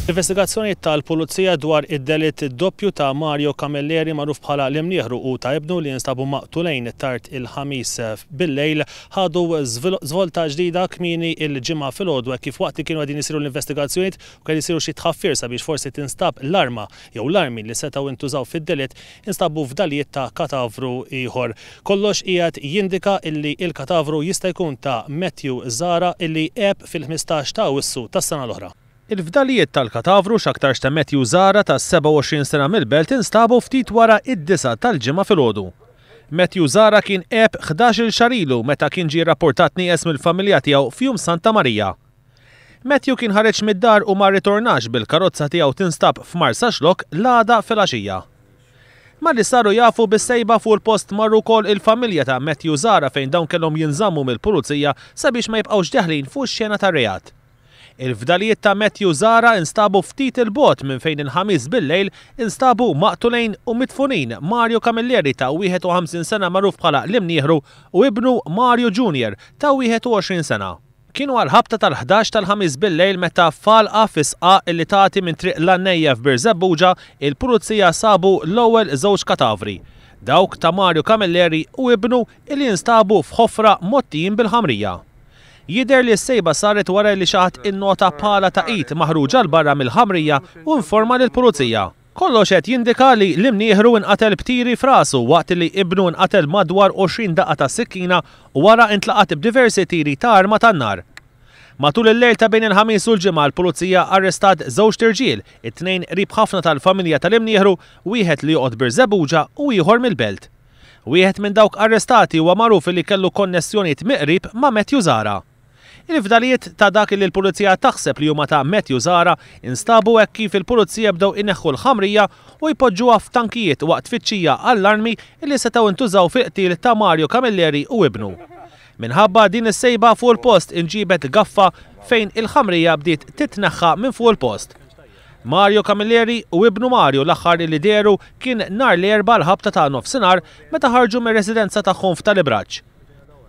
Investigazzjonijiet tal-Pulizija dwar id-delitt doppju ta' Mario Camilleri magħruf bħala l-imnieħru u ta' ibnu li jinstabu maqtulejn tard il-ħamis bil-lejl ħadu żvolta ġdida kmieni il-ġimgħa filgħodu kif waqt li kienu qegħdin isiru l-investigazzjonijiet u kien isiru xi tħaffir sabiex forsi tinstab l-arma jew l-armi li setgħu intużaw fid-delitt instabu f'dalijiet ta' katavru ieħor. Kollox qiegħed jindika illi il-katavru jista' jkun ta' Matthew Zara illi għeb fil-15 ta' Awwissu tas-sena l-oħra. Il-fdalijiet tal-katavru x'aktarx ta' Matthew Zara ta' 27 sena mill-belt instabu ftit wara id-9 tal-ġimgħa filgħodu. Matthew Zara kien qeb 11-il xahar ilu meta kien ġie rrapportat nieqes mill-familja tiegħu f'jum Santa Marija. Matthew kien ħareġ mid-dar u ma rritornax bil-karozza tiegħu tinstab f'Marsa Xlok l-għada filgħaxija. Ma li saru jafu bis-sejba fuq il-post marru wkoll il-familja ta' Matthew Zara fejn dawn kellhom jinżammu mill-pulizija sabiex ma jibqgħux deħlin fuq ix-xena tar-reat. Il-fdalijiet ta' Matthew Zara instabu ftit il-bogħod minn fejn il-ħamis bil-lejl instabu maqtulejn u mitfunin Mario Camilleri ta' 51 sena magħruf bħala l-imnieħru u ibnu Mario Jr. ta' 21 sena. Kienu għal-ħabta tal-11 tal-ħamis bil-lejl meta falqa fisqa illi tagħti minn triq l-Annejja f'Birzebbuġa il-pulizija sabu l-ewwel żewġ katavri, dawk ta' Mario Camilleri u ibnu illi instabu f'ħofra mottijin bil-ħamrija. Jidher li s-sejba saret wara li xaħat in-nota bħala ta' id maħruġa l-barra mill-ħamrija u informa lill-pulizija. Kollox qed jindika li l-imnieħru inqatel b'tiri f'rasu waqt li ibnu inqatel madwar 20 daqqa ta' sikkina u wara intlaqat b'diversi tiri ta' arma tan-nar. Matul il-lejl ta' bejn il-ħamis u l-ġimgħa l-pulizija arrestat żewġ tirġiel, it-tnejn qrib ħafna tal-familja tal-imnieħru, wieħed li joqgħod Birzebbuġa u ieħor mill-belt. Wieħed minn dawk arrestati huwa magħruf li kellu konnessjonijiet miqrib ma' Matthew Zara. Il-fdalijiet ta' dak li l-pulizija taħseb li huma ta' Matthew Zara instabu hekk kif il-pulizija bdew ineħħu l-ħamrija u jpoġġuha f'tankijiet waqt tfittxija għall-armi li setgħu intużaw fil-qtil ta' Mario Camilleri u ibnu. Minħabba din is-sejba fuq il-post inġibet gaffa fejn il-ħamrija bdiet titneħħa minn fuq il-post. Mario Camilleri u ibnu Mario l-aħħar li deru kien nhar l-erba' l-ħabta ta' nofsinhar meta ħarġu mir-residenza tagħhom f'Talibraċ.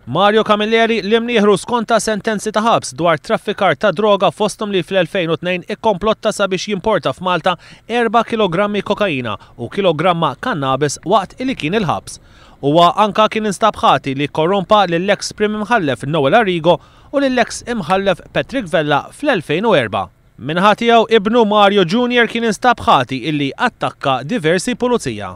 Mario Camilleri l-imnieħru skonta sentenzi ta' ħabs dwar traffikar ta' droga fosthom li fl-2002 ikkomplotta sabiex jimporta f'Malta 4 kilogrammi kokaina u kilogramma kannabis waqt li kien il-ħabs. Huwa anka kien instab ħati li korrompa lill-eks Prim Imħallef Noel Arrigo u lill-eks Imħallef Patrick Vella fl-2004. Minħa tiegħu ibnu Mario Jr. kien instab ħati illi attakka diversi pulizija.